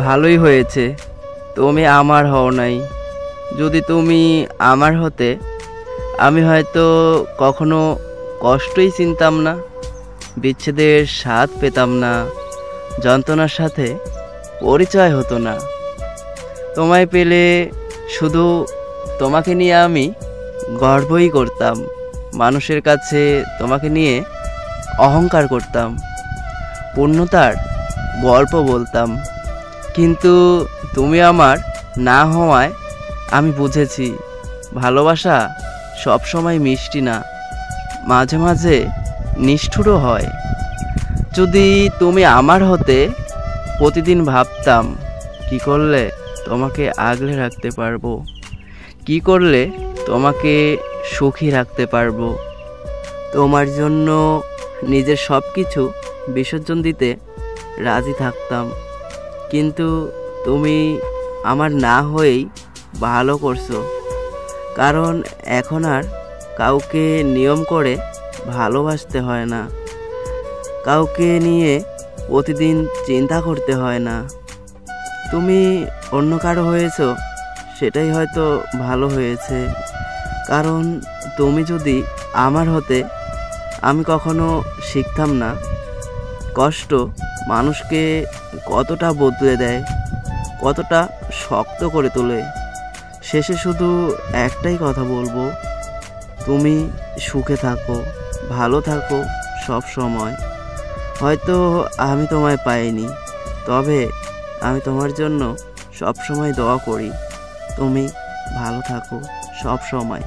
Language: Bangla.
ভালোই হয়েছে তুমি আমার হও নাই। যদি তুমি আমার হতে আমি হয়তো কখনো কষ্টই চিনতাম না, বিচ্ছেদের স্বাদ পেতাম না, যন্ত্রণার সাথে পরিচয় হতো না। তোমায় পেলে শুধু তোমাকে নিয়ে আমি গর্বই করতাম, মানুষের কাছে তোমাকে নিয়ে অহংকার করতাম, পূর্ণতার গল্প বলতাম। কিন্তু তুমি আমার না হওয়ায় আমি বুঝেছি ভালোবাসা সবসময় মিষ্টি না, মাঝে মাঝে নিষ্ঠুরও হয়। যদি তুমি আমার হতে প্রতিদিন ভাবতাম কি করলে তোমাকে আগলে রাখতে পারবো, কি করলে তোমাকে সুখী রাখতে পারবো, তোমার জন্য নিজের সব কিছু বিসর্জন দিতে রাজি থাকতাম। কিন্তু তুমি আমার না হয়েই ভালো করছো, কারণ এখন আর কাউকে নিয়ম করে ভালোবাসতে হয় না, কাউকে নিয়ে প্রতিদিন চিন্তা করতে হয় না। তুমি অন্য কারো হয়েছো, সেটাই হয়তো ভালো হয়েছে। কারণ তুমি যদি আমার হতে আমি কখনো শিখতাম না কষ্ট মানুষকে কতটা বদলে দেয়, কতটা শক্ত করে তোলে। শেষে শুধু একটাই কথা বলবো, তুমি সুখে থাকো, ভালো থাকো সব সময়। হয়তো আমি তোমায় পাইনি, তবে আমি তোমার জন্য সব সময় দোয়া করি তুমি ভালো থাকো সব সময়।